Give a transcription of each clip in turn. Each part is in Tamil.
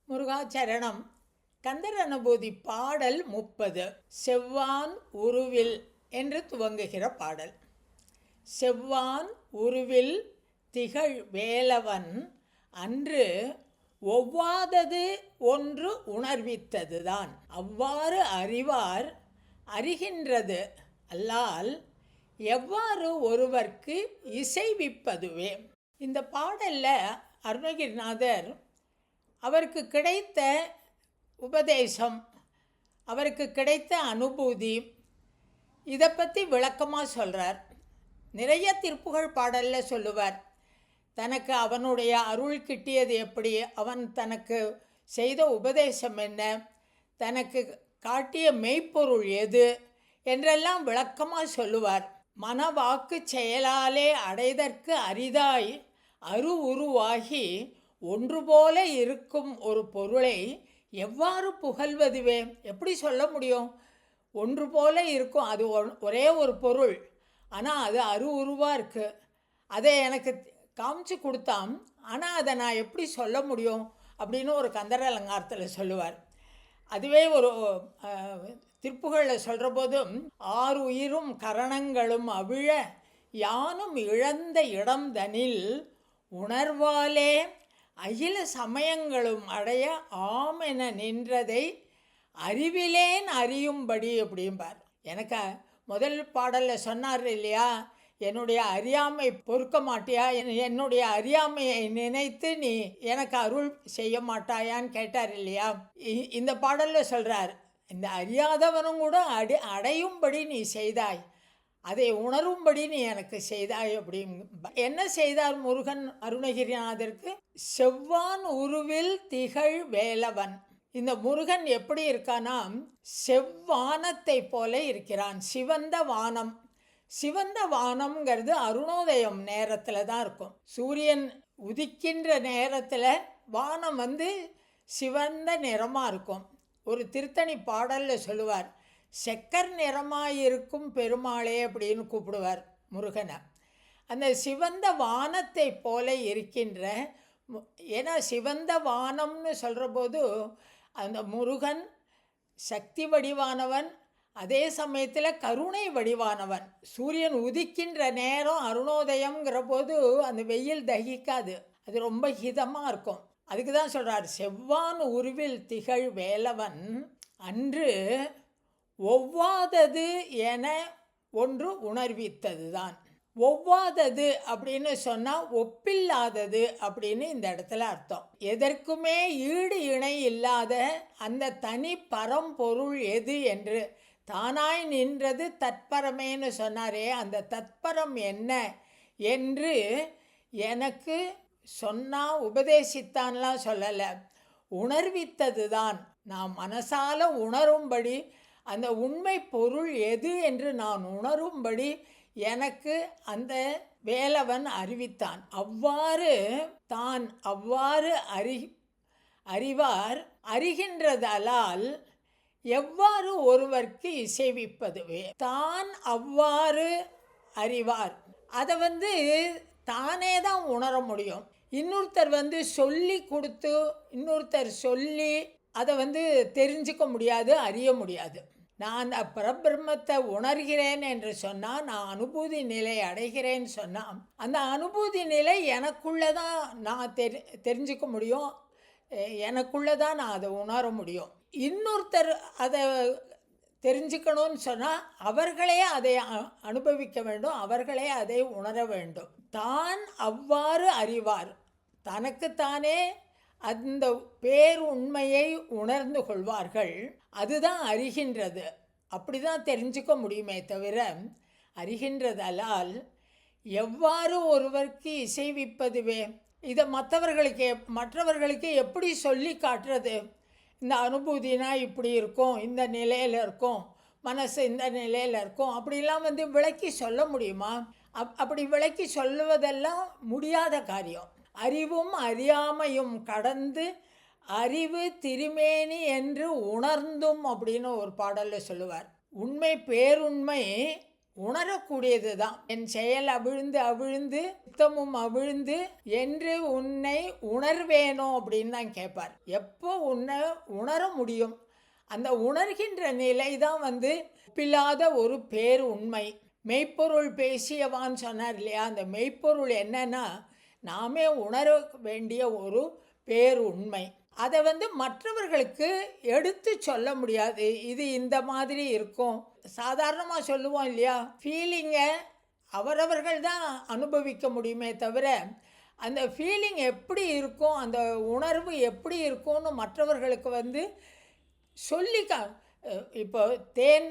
முருகாச்சரணம். கந்தர் அனுபூதி பாடல் 30. செவ்வான் உருவில் என்று துவங்குகிற பாடல். செவ்வான் உருவில் திகழ் வேலவன் அன்று ஒவ்வாதது ஒன்று உணர்வித்ததுதான். அவ்வாறு அறிவார் அறிகின்றது அல்லால் எவ்வாறு ஒருவர்க்கு இசைவிப்பதுவே. இந்த பாடலில் அருணகிரிநாதர் அவருக்கு கிடைத்த உபதேசம், அவருக்கு கிடைத்த அனுபூதி, இதை பற்றி விளக்கமாக சொல்கிறார். நிறைய திருப்புகழ் பாடலில் சொல்லுவார். தனக்கு அவனுடைய அருள் கிட்டியது எப்படி, அவன் தனக்கு செய்த உபதேசம் என்ன, தனக்கு காட்டிய மெய்ப்பொருள் எது என்றெல்லாம் விளக்கமாக சொல்லுவார். மனவாக்கு செயலாலே அடைதற்கு அரிதாய் உருவாகி ஒன்று போல இருக்கும் ஒரு பொருளை எவ்வாறு புகழ்வதுவே. எப்படி சொல்ல முடியும்? ஒன்று போல இருக்கும், அது ஒரே ஒரு பொருள், ஆனால் அது உருவாக இருக்குது. அதை எனக்கு காமிச்சு கொடுத்தான், ஆனால் அதை நான் எப்படி சொல்ல முடியும் அப்படின்னு ஒரு கந்தர் அலங்காரத்தில் சொல்லுவார். அதுவே ஒரு திருப்புகளில் சொல்கிற போதும், ஆறு உயிரும் கரணங்களும் அவிழ யானும் இழந்த இடம் தனில் உணர்வாலே அகில சமயங்களும் அடைய ஆமென நின்றதை அறிவிலேன் அறியும்படி அப்படிம்பார். எனக்கு முதல் பாடலில் சொன்னார் இல்லையா, என்னுடைய அறியாமை பொறுக்க மாட்டியா, என்னுடைய அறியாமையை நினைத்து நீ எனக்கு அருள் செய்ய மாட்டாயான்னு கேட்டார் இல்லையா. இந்த பாடலில் சொல்கிறார், இந்த அறியாதவனும் கூட அடையும்படி நீ செய்தாய், அதை உணரும்படி நீ எனக்கு செய்தாய் அப்படின்னு. என்ன செய்தார் முருகன் அருணகிரிநாதருக்கு? செவ்வான் உருவில் திகழ் வேலவன். இந்த முருகன் எப்படி இருக்கானா, செவ்வானத்தை போல இருக்கிறான். சிவந்த வானம். சிவந்த வானம்ங்கிறது அருணோதயம் நேரத்தில் தான் இருக்கும். சூரியன் உதிக்கின்ற நேரத்தில் வானம் சிவந்த நிறமாக இருக்கும். ஒரு திருத்தணி பாடலில் சொல்லுவார், செக்கர் நிறமாயிருக்கும் பெருமாளே அப்படின்னு கூப்பிடுவார் முருகனை. அந்த சிவந்த வானத்தை போல இருக்கின்ற, ஏன்னா சிவந்த வானம்னு சொல்கிற போது அந்த முருகன் சக்தி வடிவானவன், அதே சமயத்தில் கருணை வடிவானவன். சூரியன் உதிக்கின்ற நேரம் அருணோதயம்ங்கிற போது அந்த வெயில் தகிக்காது, அது ரொம்ப ஹிதமாக இருக்கும். அதுக்கு தான் சொல்கிறார், செவ்வான் உருவில் திகழ் வேலவன் அன்று ஒவ்வாதது என ஒன்று உணர்வித்தது தான். ஒவ்வாதது அப்படின்னு சொன்னால் ஒப்பில்லாதது அப்படின்னு இந்த இடத்துல அர்த்தம். எதற்குமே ஈடு இணை இல்லாத அந்த தனி பரம்பொருள் எது என்று தானாய் நின்றது தத்பரமேன்னு சொன்னாரே, அந்த தத்பரம் என்ன என்று எனக்கு சொன்னால் உபதேசித்தான்லாம் சொல்லலை, உணர்வித்தது தான். நான் மனசால உணரும்படி, அந்த உண்மை பொருள் எது என்று நான் உணரும்படி எனக்கு அந்த வேலவன் அறிவித்தான். அவ்வாறு தான் அவ்வாறு அறிவார் அறிகின்றதலால் எவ்வாறு ஒருவர்க்கு இசைவிப்பதுவே. தான் அவ்வாறு அறிவார், அதை தானே தான் உணர முடியும். இன்னொருத்தர் சொல்லி கொடுத்து, இன்னொருத்தர் சொல்லி அதை தெரிஞ்சுக்க முடியாது, அறிய முடியாது. நான் அந்த பரபிரம்மத்தை உணர்கிறேன் என்று சொன்னால், நான் அனுபூதி நிலை அடைகிறேன்னு சொன்னால், அந்த அனுபூதி நிலை எனக்குள்ளே தான் நான் தெரிஞ்சுக்க முடியும், எனக்குள்ளே தான் நான் அதை உணர முடியும். இன்னொருத்தர் அதை தெரிஞ்சுக்கணும்னு சொன்னால் அவர்களே அதை அனுபவிக்க வேண்டும், அவர்களே அதை உணர வேண்டும். தான் அவ்வாறு அறிவார், தனக்குத்தானே அந்த பேருண்மையை உணர்ந்து கொள்வார்கள். அதுதான் அறிகின்றது. அப்படி தான் தெரிஞ்சுக்க முடியுமே தவிர, அறிகின்றதலால் எவ்வாறு ஒருவருக்கு இசைவிப்பதுவே. இதை மற்றவர்களுக்கு எப்படி சொல்லி காட்டுறது? இந்த அனுபூதினா இப்படி இருக்கும், இந்த நிலையில் இருக்கும், மனசு இந்த நிலையில் இருக்கும், அப்படிலாம் விளக்கி சொல்ல முடியுமா? அப்படி விளக்கி சொல்லுவதெல்லாம் முடியாத காரியம். அறிவும் அறியாமையும் கடந்து அறிவு திருமேனி என்று உணர்ந்தும் அப்படின்னு ஒரு பாடலில் சொல்லுவார். உண்மை பேருண்மை உணரக்கூடியது தான். என் செயல் அவிழ்ந்து அவிழ்ந்து சித்தமும் அவிழ்ந்து என்று உன்னை உணர்வேனோ அப்படின்னு தான் கேட்பார். எப்போ உன்னை உணர முடியும்? அந்த உணர்கின்ற நிலை தான் ஒப்பில்லாத ஒரு பேர் உண்மை. மெய்ப்பொருள் பேசியவான்னு சொன்னார் இல்லையா? அந்த மெய்ப்பொருள் என்னன்னா நாமே உணர வேண்டிய ஒரு பேர் உண்மை. அதை மற்றவர்களுக்கு எடுத்து சொல்ல முடியாது. இது இந்த மாதிரி இருக்கும். சாதாரணமாக சொல்லுவோம் இல்லையா? ஃபீலிங்கை அவரவர்கள் தான் அனுபவிக்க முடியுமே தவிர அந்த ஃபீலிங் எப்படி இருக்கும், அந்த உணர்வு எப்படி இருக்கும்னு மற்றவர்களுக்கு சொல்லிக்க. இப்போ தேன்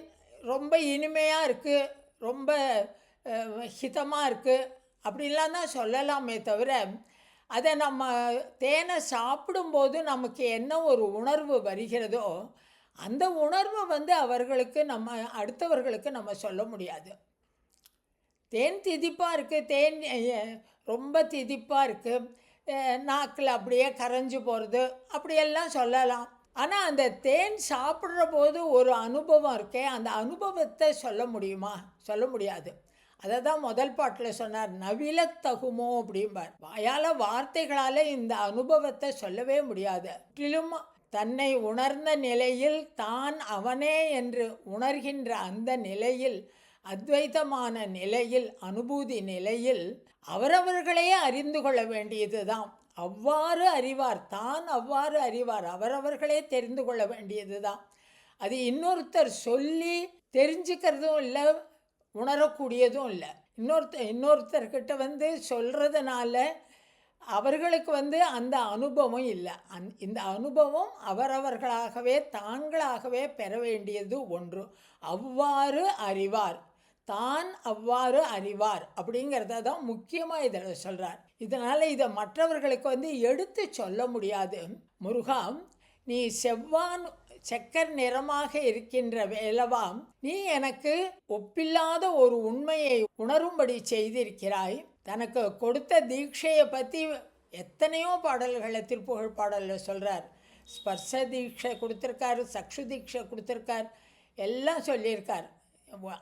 ரொம்ப இனிமையாக இருக்குது, ரொம்ப ஹிதமாக இருக்குது அப்படின்லாம் தான் சொல்லலாமே தவிர அதை நம்ம தேனை சாப்பிடும்போது நமக்கு என்ன ஒரு உணர்வு வருகிறதோ அந்த உணர்வை அவர்களுக்கு அடுத்தவர்களுக்கு நம்ம சொல்ல முடியாது. தேன் திதிப்பாக இருக்குது, தேன் ரொம்ப திதிப்பாக இருக்குது, நாக்கில் அப்படியே கரைஞ்சி போகிறது அப்படியெல்லாம் சொல்லலாம். ஆனால் அந்த தேன் சாப்பிட்ற போது ஒரு அனுபவம் இருக்கே, அந்த அனுபவத்தை சொல்ல முடியுமா? சொல்ல முடியாது. அதை தான் முதல் பாட்டில் சொன்னார், நவிலத்தகுமோ அப்படிம்பார். வாயால் வார்த்தைகளால் இந்த அனுபவத்தை சொல்லவே முடியாது. முற்றிலும் தன்னை உணர்ந்த நிலையில் தான் அவனே என்று உணர்கின்ற அந்த நிலையில், அத்வைதமான நிலையில், அனுபூதி நிலையில் அவரவர்களையே அறிந்து கொள்ள வேண்டியது தான். அவ்வாறு அறிவார், தான் அவ்வாறு அறிவார், அவரவர்களே தெரிந்து கொள்ள வேண்டியது தான். அது இன்னொருத்தர் சொல்லி தெரிஞ்சுக்கிறதும் இல்லை, உணரக்கூடியதும் இல்லை. இன்னொருத்தர்கிட்ட சொல்கிறதுனால அவர்களுக்கு அந்த அனுபவம் இல்லை. இந்த அனுபவம் அவரவர்களாகவே தாங்களாகவே பெற வேண்டியது ஒன்று. அவ்வாறு அறிவார், தான் அவ்வாறு அறிவார் அப்படிங்கிறத தான் முக்கியமாக இதில் சொல்கிறார். இதனால் இதை மற்றவர்களுக்கு எடுத்து சொல்ல முடியாது. முருகா, நீ செக்கர் நிறமாக இருக்கின்ற வேலவாம், நீ எனக்கு ஒப்பில்லாத ஒரு உண்மையை உணரும்படி செய்திருக்கிறாய். தனக்கு கொடுத்த தீட்சையை பற்றி எத்தனையோ பாடல்களில், திருப்புகழ் பாடலில் சொல்கிறார். ஸ்பர்ச தீட்சை கொடுத்துருக்கார், சக்ஷு தீட்சை கொடுத்துருக்கார், எல்லாம் சொல்லியிருக்கார்.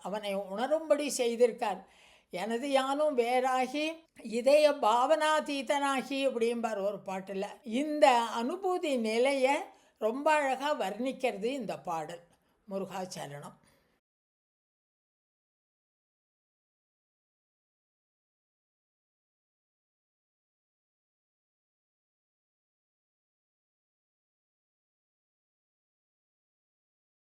அவனை உணரும்படி செய்திருக்கார். எனது யானும் வேறாகி இதய பாவனாதீதனாகி அப்படிம்பார் ஒரு பாட்டில். இந்த அனுபூதி நிலையை ரொம்ப அழகாக வர்ணிக்கிறது இந்த பாடல். முருகாச்சரணம்.